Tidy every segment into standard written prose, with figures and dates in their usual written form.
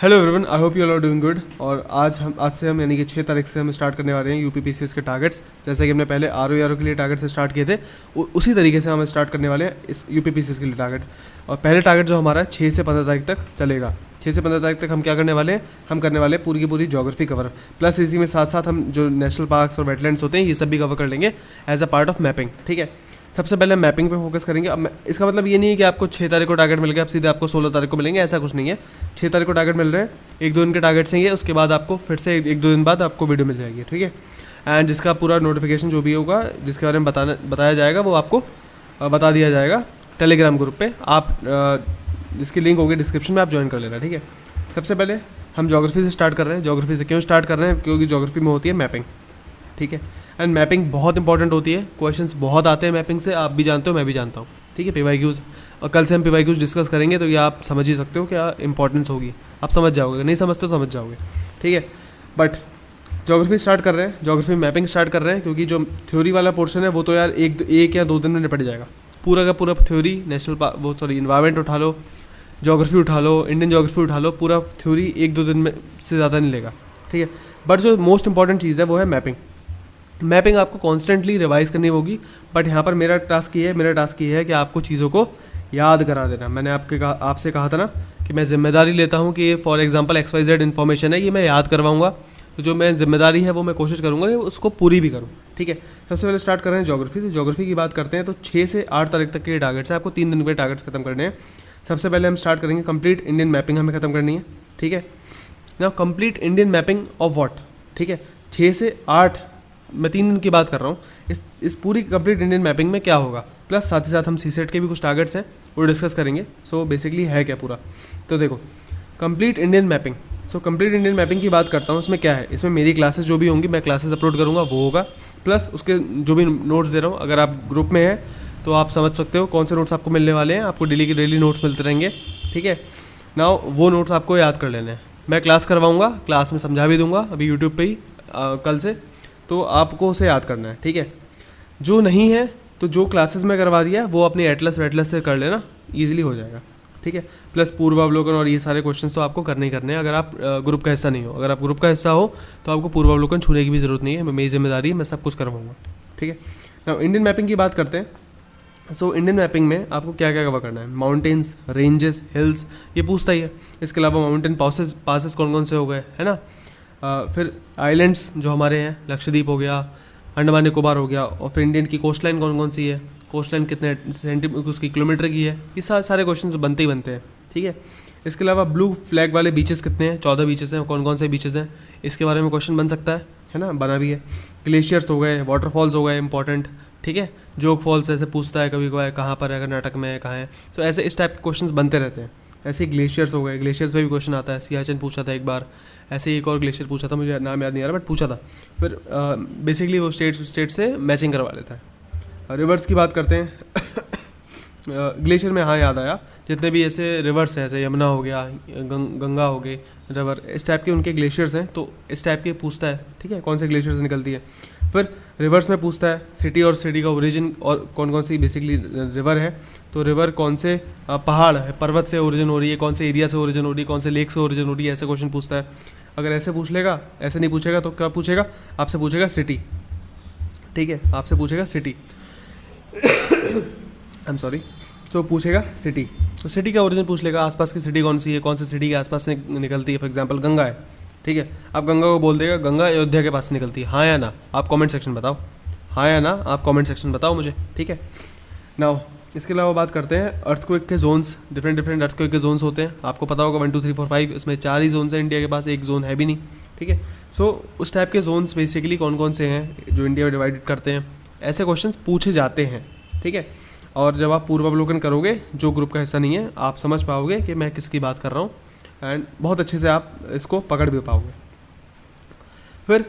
Hello everyone, I hope you all are doing good. और आज से हम यानी कि 6 तारीख से हम स्टार्ट करने वाले हैं यूपीपीसीएस के टारगेट्स। जैसे कि हमने पहले आरओ के लिए टारगेट्स स्टार्ट किए थे, उसी तरीके से हम स्टार्ट करने वाले हैं इस यूपीपीसीएस के लिए टारगेट। और पहले टारगेट जो हमारा है 6 से 15 तारीख तक चलेगा। 6 से 15 तारीख तक हम क्या करने वाले हैं, हम करने वाले हैं पूरी की पूरी ज्योग्राफी कवर, प्लस इसी में साथ साथ हम जो नेशनल पार्क्स और वेटलैंड्स होते हैं ये सब भी कवर कर लेंगे as a part of mapping. ठीक है, सबसे पहले हम मैपिंग पे फोकस करेंगे। अब इसका मतलब ये नहीं है कि आपको 6 तारीख को टारगेट मिल गया अब सीधे आपको 16 तारीख को मिलेंगे, ऐसा कुछ नहीं है। 6 तारीख को टारगेट मिल रहे हैं, 1-2 दिन के टारगेट्स हैं ये, उसके बाद आपको फिर से 1-2 दिन बाद आपको वीडियो मिल जाएगी। ठीक है, एंड जिसका पूरा नोटिफिकेशन जो भी होगा, जिसके बारे में बताया जाएगा, वो आपको बता दिया जाएगा टेलीग्राम ग्रुप पे। आप जिसकी लिंक होगी डिस्क्रिप्शन में, आप ज्वाइन कर लेना। ठीक है, सबसे पहले हम ज्योग्राफी से स्टार्ट कर रहे हैं। ज्योग्राफी से क्यों स्टार्ट कर रहे हैं, क्योंकि ज्योग्राफी में होती है मैपिंग। ठीक है, एंड मैपिंग बहुत इंपॉर्टेंट होती है, क्वेश्चंस बहुत आते हैं मैपिंग से, आप भी जानते हो, मैं भी जानता हूँ। ठीक है, पीवाईक्यूज़, और कल से हम पीवाईक्यूज़ डिस्कस करेंगे, तो ये आप समझ ही सकते हो क्या इंपॉर्टेंस होगी, आप समझ जाओगे, नहीं समझते तो समझ जाओगे। ठीक है, बट ज्योग्राफी स्टार्ट कर रहे हैं, ज्योग्राफी मैपिंग स्टार्ट कर रहे हैं, क्योंकि जो थ्योरी वाला पोर्शन है वो तो यार एक या 2 दिन में निपट जाएगा। पूरा का पूरा थ्योरी इन्वायरमेंट उठा लो, ज्योग्राफी उठा लो, इंडियन ज्योग्राफी उठा लो, पूरा थ्योरी 1-2 दिन में से ज़्यादा नहीं लेगा। ठीक है, बट जो मोस्ट इंपॉर्टेंट चीज़ है वो है मैपिंग। मैपिंग आपको कॉन्स्टेंटली रिवाइज करनी होगी, बट यहाँ पर मेरा टास्क ये है कि आपको चीज़ों को याद करा देना। मैंने आपसे कहा था ना कि मैं जिम्मेदारी लेता हूँ कि फॉर एग्जांपल XYZ इन्फॉर्मेशन है, ये मैं याद करवाऊंगा। तो जो मैं जिम्मेदारी है वो मैं कोशिश करूँगा कि उसको पूरी भी करूँ। ठीक है, सबसे पहले स्टार्ट कर रहे हैं ज्योग्राफी से। ज्योग्राफी की बात करते हैं तो 6 से 8 तारीख तक के टारगेट्स हैं, आपको 3 दिन के टारगेट्स खत्म करने हैं। सबसे पहले हम स्टार्ट करेंगे कंप्लीट इंडियन मैपिंग, हमें खत्म करनी है। ठीक है ना, complete Indian mapping of what. ठीक है, 6 से 8, मैं 3 दिन की बात कर रहा हूँ। इस पूरी कंप्लीट इंडियन मैपिंग में क्या होगा, प्लस साथ ही साथ हम सीसेट के भी कुछ टारगेट्स हैं वो डिस्कस करेंगे। सो बेसिकली है क्या पूरा, तो देखो complete Indian mapping. So complete Indian mapping की बात करता हूँ, इसमें क्या है, इसमें मेरी क्लासेस जो भी होंगी, मैं क्लासेस अपलोड करूँगा वो होगा, प्लस उसके जो भी नोट्स दे रहा हूँ। अगर आप ग्रुप में हैं तो आप समझ सकते हो कौन से नोट्स आपको मिलने वाले हैं, आपको डेली के डेली नोट्स मिलते रहेंगे। ठीक है, नाउ वो नोट्स आपको याद कर लेने हैं। मैं क्लास करवाऊँगा, क्लास में समझा भी दूंगा अभी यूट्यूब पे ही कल से, तो आपको उसे याद करना है। ठीक है, जो नहीं है तो जो क्लासेस में करवा दिया वो अपनी एटलस वेटलस से कर लेना, ईजिली हो जाएगा। ठीक है, प्लस पूर्वावलोकन और ये सारे क्वेश्चंस तो आपको करने ही करने हैं, अगर आप ग्रुप का हिस्सा नहीं हो। अगर आप ग्रुप का हिस्सा हो तो आपको पूर्वावलोकन छूने की भी ज़रूरत नहीं है, मेरी जिम्मेदारी है, मैं सब कुछ करवाऊँगा। ठीक है, ना इंडियन मैपिंग की बात करते हैं। सो इंडियन मैपिंग में आपको क्या क्या कवर करना है, माउंटेन्स, रेंजेस, हिल्स, ये पूछता ही है। इसके अलावा माउंटेन पासेस कौन कौन से हो गए, है ना। फिर आइलैंड्स जो हमारे हैं, लक्षद्वीप हो गया, अंडमान निकोबार हो गया, और फिर इंडियन की कोस्ट लाइन कौन कौन सी है, कोस्ट लाइन कितने उसकी किलोमीटर की है, ये सारे क्वेश्चन बनते ही बनते हैं। ठीक है, इसके अलावा ब्लू फ्लैग वाले बीचेस कितने हैं, 14 बीचेस हैं, कौन कौन से बीचेस हैं, इसके बारे में क्वेश्चन बन सकता है ना, बना भी है। ग्लेशियर्स हो गए, वाटरफॉल्स हो गए इंपॉर्टेंट। ठीक है, जोग फॉल्स ऐसे पूछता है कभी कभार, कहाँ पर है, कर्नाटक में है, कहाँ है। तो ऐसे इस टाइप के क्वेश्चन बनते रहते हैं। ऐसे ही ग्लेशियर्स हो गए, ग्लेशियर्स पे भी क्वेश्चन आता है, सियाचिन पूछा था एक बार, ऐसे ही एक और ग्लेशियर पूछा था, मुझे नाम याद नहीं आ रहा बट पूछा था। फिर बेसिकली वो स्टेट से मैचिंग करवा लेता है। रिवर्स की बात करते हैं ग्लेशियर में, हाँ याद आया, जितने भी ऐसे रिवर्स हैं, ऐसे यमुना हो गया, गंगा हो गए रिवर, इस टाइप के उनके ग्लेशियर्स हैं, तो इस टाइप के पूछता है। ठीक है, कौन से ग्लेशियर से निकलती है। फिर रिवर्स में पूछता है सिटी और सिटी का ओरिजिन, और कौन कौन सी बेसिकली रिवर है, तो रिवर कौन से पहाड़ है, पर्वत से ओरिजिन हो रही है, कौन से एरिया से ओरिजिन हो रही है, कौन से लेक से ओरिजिन हो रही है, ऐसे क्वेश्चन पूछता है। अगर ऐसे पूछ लेगा, ऐसे नहीं पूछेगा तो क्या पूछेगा, आपसे पूछेगा सिटी। ठीक है, आपसे पूछेगा सिटी आई एम सॉरी, तो पूछेगा सिटी, तो सिटी का ओरिजिन पूछ लेगा, आसपास की सिटी कौन सी है, कौन सी सिटी के आसपास से निकलती है। फॉर एग्जांपल गंगा है, ठीक है, आप गंगा को बोल देगा गंगा अयोध्या के पास से निकलती है, हाँ या ना, आप कमेंट सेक्शन बताओ, हाँ या ना, आप कमेंट सेक्शन बताओ मुझे। ठीक है, नाउ इसके अलावा बात करते हैं अर्थक्वेक के जोन्स। डिफरेंट अर्थक्वेक के जोन्स होते हैं, आपको पता होगा 1 2 3 4 5, इसमें 4 ही जोन्स हैं इंडिया के पास, एक जोन है भी नहीं। ठीक है, सो उस टाइप के जोन्स बेसिकली कौन कौन से हैं जो इंडिया में डिवाइडेड करते हैं, ऐसे क्वेश्चंस पूछे जाते हैं। ठीक है, और जब आप पूर्वावलोकन करोगे, जो ग्रुप का हिस्सा नहीं है, आप समझ पाओगे कि मैं किसकी बात कर रहा हूँ, एंड बहुत अच्छे से आप इसको पकड़ भी पाओगे। फिर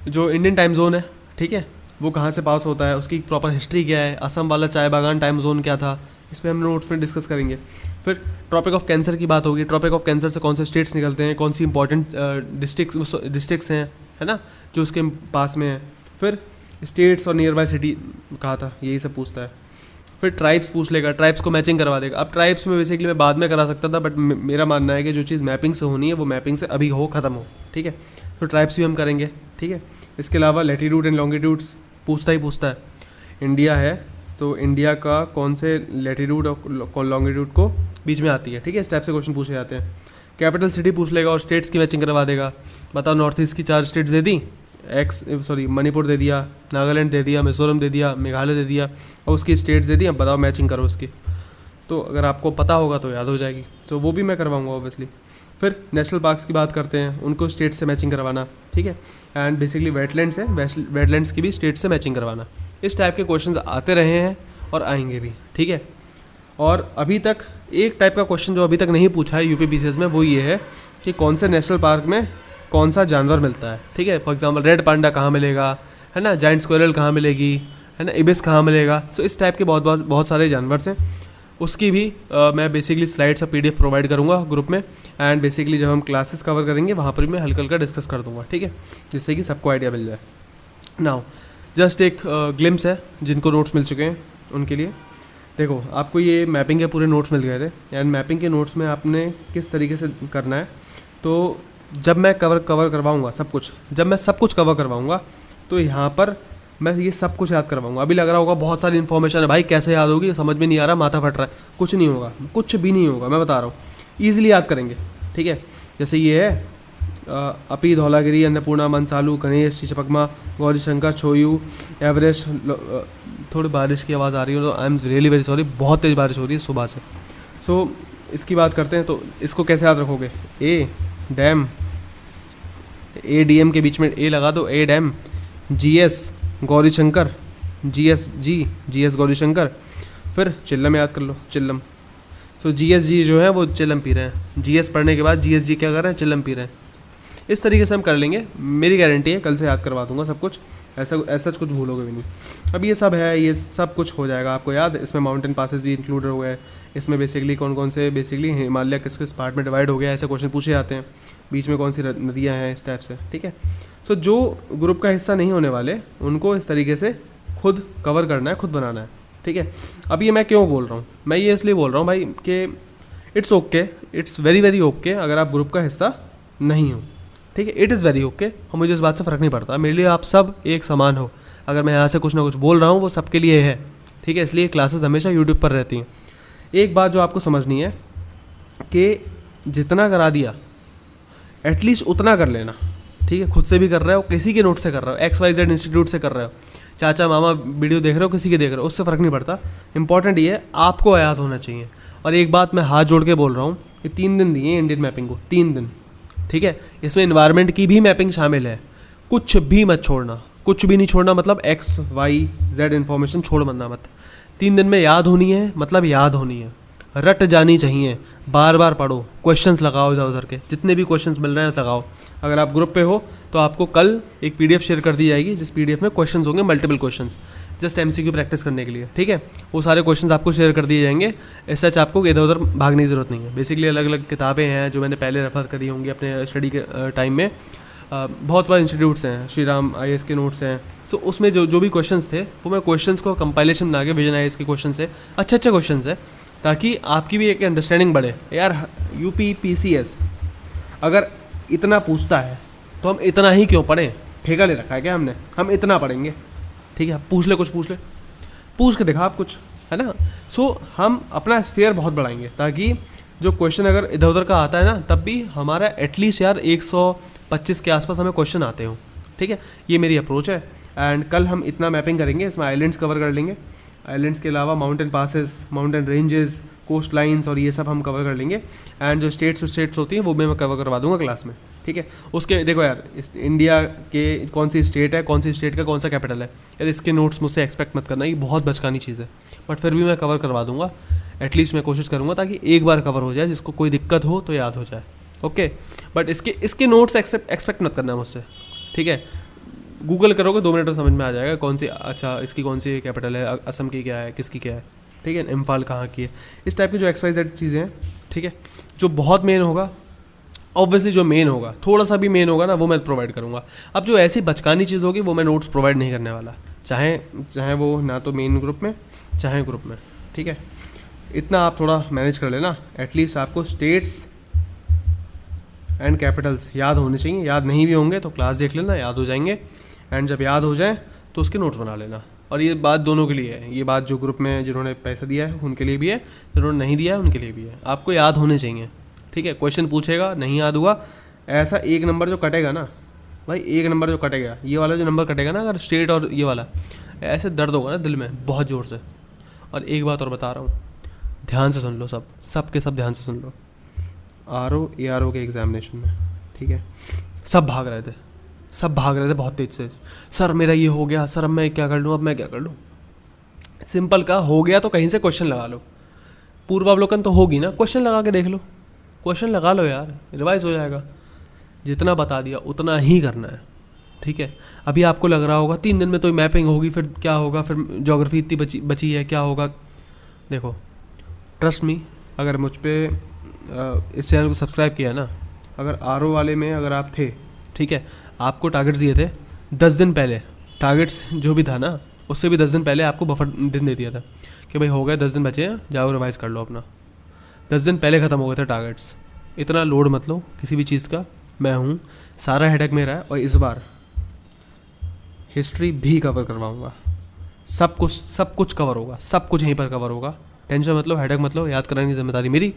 जो इंडियन टाइम जोन है, ठीक है, वो कहाँ से पास होता है, उसकी प्रॉपर हिस्ट्री क्या है, असम वाला चाय बागान टाइम जोन क्या था, इस पर हम नोट्स में डिस्कस करेंगे। फिर ट्रॉपिक ऑफ कैंसर की बात होगी, ट्रॉपिक ऑफ कैंसर से कौन से स्टेट्स निकलते हैं, कौन सी इंपॉर्टेंट डिस्ट्रिक्ट्स हैं, है ना, जो उसके पास में है। फिर स्टेट्स और नियर बाय सिटी कहा था, यही सब पूछता है। फिर ट्राइब्स पूछ लेगा, ट्राइब्स को मैचिंग करवा देगा। अब ट्राइब्स में बेसिकली मैं बाद में करा सकता था, बट मेरा मानना है कि जो चीज़ मैपिंग से होनी है वो मैपिंग से अभी हो, ख़त्म हो, ठीक है। तो ट्राइब्स भी हम करेंगे, ठीक है। इसके अलावा लैटीट्यूड एंड लॉन्गिट्यूड्स पूछता है। इंडिया है तो इंडिया का कौन से लैटीट्यूड और लॉन्गिट्यूड को बीच में आती है, ठीक है। इस टाइप से क्वेश्चन पूछे जाते हैं। कैपिटल सिटी पूछ लेगा और स्टेट्स की मैचिंग करवा देगा। बताओ नॉर्थ ईस्ट की 4 स्टेट्स दे दी, मणिपुर दे दिया, नागालैंड दे दिया, मिजोरम दे दिया, मेघालय दे दिया और उसकी स्टेट्स दे दी। अब बताओ मैचिंग करो उसकी। तो अगर आपको पता होगा तो याद हो जाएगी, तो वो भी मैं करवाऊंगा ऑब्वियसली। फिर नेशनल पार्क्स की बात करते हैं, उनको स्टेट से मैचिंग करवाना, ठीक है। एंड बेसिकली वेटलैंड्स है, वेटलैंड्स की भी स्टेट से मैचिंग करवाना। इस टाइप के क्वेश्चंस आते रहे हैं और आएंगे भी, ठीक है। और अभी तक एक टाइप का क्वेश्चन जो अभी तक नहीं पूछा है यूपीपीसीएस में, वो ये है कि कौन से नेशनल पार्क में कौन सा जानवर मिलता है, ठीक है। फॉर एग्जांपल रेड पांडा कहाँ मिलेगा, है ना, जाइंट स्क्वायरल कहाँ मिलेगी, है ना, इबिस कहाँ मिलेगा। सो इस टाइप के बहुत सारे जानवर हैं। उसकी भी मैं बेसिकली स्लाइड्स और पीडीएफ प्रोवाइड करूँगा ग्रुप में। एंड बेसिकली जब हम क्लासेस कवर करेंगे वहाँ पर भी मैं हल्का डिस्कस कर दूँगा, ठीक है, जिससे कि सबको आइडिया मिल जाए। नाउ जस्ट एक ग्लिम्स है, जिनको नोट्स मिल चुके हैं उनके लिए। देखो आपको ये मैपिंग के पूरे नोट्स मिल गए थे एंड मैपिंग के नोट्स में आपने किस तरीके से करना है। तो जब मैं कवर करवाऊँगा सब कुछ, जब मैं सब कुछ कवर करवाऊँगा तो यहाँ पर मैं ये सब कुछ याद करवाऊँगा। अभी लग रहा होगा बहुत सारी इन्फॉर्मेशन है भाई, कैसे याद होगी, समझ में नहीं आ रहा, माथा फट रहा है। कुछ नहीं होगा, कुछ भी नहीं होगा, मैं बता रहा हूँ, ईजिली याद करेंगे, ठीक है। जैसे ये है अपी, धौलागिरी, अन्नपूर्णा, मनसालू, गणेश, चपकमा, गौरी शंकर, छोयू, एवरेस्ट। थोड़ी बारिश की आवाज़ आ रही है तो I am really very sorry, बहुत तेज़ बारिश हो रही है सुबह से। सो इसकी बात करते हैं, तो इसको कैसे याद रखोगे। A dam, A D M के बीच में ए लगा दो, a dam. G S Gauri Shankar, G S Gauri Shankar. फिर चिल्लम याद कर लो, चिल्लम। सो जी एस जी जो है वो चिल्लम पी रहे हैं, जी एस पढ़ने के बाद जी एस जी क्या कर रहे हैं, चिल्लम पी रहे हैं। इस तरीके से हम कर लेंगे, मेरी गारंटी है, कल से याद करवा दूंगा सब कुछ, ऐसा कुछ भूलोगे भी नहीं। अब ये सब है, ये सब कुछ हो जाएगा आपको याद। इसमें माउंटेन पासेस भी इंक्लूड हो गए, इसमें बेसिकली कौन कौन से, बेसिकली हिमालय किस किस पार्ट में डिवाइड हो गया, ऐसे क्वेश्चन पूछे जाते हैं। बीच में कौन सी नदियाँ हैं, इस टाइप से, ठीक है। सो जो ग्रुप का हिस्सा नहीं होने वाले उनको इस तरीके से खुद कवर करना है, खुद बनाना है, ठीक है। अब ये मैं क्यों बोल रहा हूँ, मैं ये इसलिए बोल रहा हूँ भाई कि it's okay, it's very very okay अगर आप ग्रुप का हिस्सा नहीं हो, ठीक है। इट इज़ वेरी ओके, और मुझे इस बात से फ़र्क नहीं पड़ता, मेरे लिए आप सब एक समान हो। अगर मैं यहाँ से कुछ ना कुछ बोल रहा हूँ वो सबके लिए है, ठीक है। इसलिए क्लासेस हमेशा यूट्यूब पर रहती हैं। एक बात जो आपको समझनी है कि जितना करा दिया एटलीस्ट उतना कर लेना, ठीक है। खुद से भी कर रहे हो, किसी के नोट से कर रहे हो, XYZ इंस्टीट्यूट से कर रहे हो, चाचा मामा वीडियो देख रहे हो, किसी के देख रहे हो, उससे फ़र्क नहीं पड़ता। इंपॉर्टेंट ये है आपको याद होना चाहिए। और एक बात मैं हाथ जोड़ के बोल रहा हूँ कि 3 दिन दिए इंडियन मैपिंग को, 3 दिन, ठीक है। इसमें इन्वायरमेंट की भी मैपिंग शामिल है, कुछ भी मत छोड़ना, कुछ भी नहीं छोड़ना, मतलब XYZ इन्फॉर्मेशन छोड़ मरना मत। 3 दिन में याद होनी है, मतलब याद होनी है, रट जानी चाहिए। बार बार पढ़ो, क्वेश्चंस लगाओ इधर उधर के, जितने भी क्वेश्चंस मिल रहे हैं लगाओ। अगर आप ग्रुप पे हो तो आपको कल एक पीडीएफ शेयर कर दी जाएगी, जिस पीडीएफ में क्वेश्चंस होंगे, multiple questions, just MCQ practice करने के लिए, ठीक है। वो सारे क्वेश्चंस आपको शेयर कर दिए जाएंगे। ऐसा आपको इधर उधर भागने की ज़रूरत नहीं है। बेसिकली अलग अलग किताबें हैं जो मैंने पहले रेफ़र करी होंगी अपने स्टडी के टाइम में। बहुत बार इंस्टीट्यूट्स हैं, श्री राम IAS के नोट्स हैं। सो उसमें जो भी क्वेश्चंस थे वो मैं क्वेश्चंस को कंपाइलेशन बना के, विजन IAS के क्वेश्चन से, अच्छे क्वेश्चन है, ताकि आपकी भी एक अंडरस्टैंडिंग बढ़े। यार UPPCS अगर इतना पूछता है तो हम इतना ही क्यों पढ़ें, ठेका ले रखा है क्या हमने, हम इतना पढ़ेंगे, ठीक है। पूछ ले कुछ, पूछ के देखा आप कुछ, है ना। सो हम अपना स्फीयर बहुत बढ़ाएंगे, ताकि जो क्वेश्चन अगर इधर उधर का आता है ना, तब भी हमारा एटलीस्ट यार 125 के आसपास हमें क्वेश्चन आते हो, ठीक है। ये मेरी अप्रोच है। एंड कल हम इतना मैपिंग करेंगे, इसमें आइलैंड्स कवर कर लेंगे, आइलैंड्स के अलावा mountain passes, mountain ranges, coast lines और ये सब हम कवर कर लेंगे। एंड जो स्टेट्स होती हैं वो भी मैं कवर करवा दूंगा क्लास में, ठीक है। उसके देखो यार, इंडिया के कौन सी स्टेट है, कौन सी स्टेट का कौन सा कैपिटल है, यार इसके नोट्स मुझसे एक्सपेक्ट मत करना, ये बहुत बचकानी चीज़ है, बट फिर भी मैं कवर करवा दूंगा। एटलीस्ट मैं कोशिश करूँगा ताकि एक बार कवर हो जाए, जिसको कोई दिक्कत हो तो याद हो जाए, ओके। बट इसके नोट्स एक्सपेक्ट मत करना मुझसे, ठीक है। गूगल करोगे 2 मिनट में समझ में आ जाएगा कौन सी, अच्छा इसकी कौन सी कैपिटल है, असम की क्या है, किसकी क्या है, ठीक है, इम्फाल कहाँ की है, इस टाइप की जो XYZ चीज़ें हैं, ठीक है। जो बहुत मेन होगा, ऑब्वियसली जो मेन होगा, थोड़ा सा भी मेन होगा ना, वो मैं प्रोवाइड करूँगा। अब जो ऐसी बचकानी चीज़ होगी वो मैं नोट्स प्रोवाइड नहीं करने वाला, चाहे वो ना तो मेन ग्रुप में चाहे ग्रुप में। ठीक है, इतना आप थोड़ा मैनेज कर लेना। एटलीस्ट आपको स्टेट्स एंड कैपिटल्स याद होने चाहिए। याद नहीं भी होंगे तो क्लास देख लेना, याद हो जाएंगे। एंड जब याद हो जाए तो उसके नोट्स बना लेना। और ये बात दोनों के लिए है, ये बात जो ग्रुप में जिन्होंने पैसा दिया है उनके लिए भी है, जिन्होंने नहीं दिया है उनके लिए भी है। आपको याद होने चाहिए, ठीक है। क्वेश्चन पूछेगा, नहीं याद हुआ, ऐसा एक नंबर जो कटेगा ना भाई, एक नंबर जो कटेगा, ये वाला जो नंबर कटेगा ना, अगर स्टेट और ये वाला, ऐसे दर्द होगा ना दिल में बहुत ज़ोर से। और एक बात और बता रहा हूँ, ध्यान से सुन लो, सब के सब ध्यान से सुन लो। ARO के एग्जामिनेशन में, ठीक है, सब भाग रहे थे बहुत तेज से। सर मेरा ये हो गया, सर अब मैं क्या कर लूँ। सिंपल का हो गया तो कहीं से क्वेश्चन लगा लो, पूर्वावलोकन तो होगी ना, क्वेश्चन लगा के देख लो, क्वेश्चन लगा लो यार, रिवाइज हो जाएगा। जितना बता दिया उतना ही करना है, ठीक है। अभी आपको लग रहा होगा 3 दिन में तो मैपिंग होगी, फिर क्या होगा, फिर ज्योग्राफी इतनी बची है, क्या होगा। देखो ट्रस्ट मी, अगर मुझ पर इस चैनल को सब्सक्राइब किया ना, अगर RO वाले में अगर आप थे, ठीक है, आपको टारगेट्स दिए थे 10 दिन पहले, टारगेट्स जो भी था ना उससे भी 10 दिन पहले आपको बफर दिन दे दिया था कि भाई हो गए 10 दिन बचे हैं, जाओ रिवाइज कर लो अपना। 10 दिन पहले ख़त्म हो गए थे टारगेट्स। इतना लोड मत लो किसी भी चीज़ का, मैं हूँ, सारा हेडेक मेरा है। और इस बार हिस्ट्री भी कवर करवाऊँगा, सब कुछ कवर होगा, सब कुछ यहीं पर कवर होगा। टेंशन मत लो, हेडेक मत लो, याद कराने की जिम्मेदारी मेरी।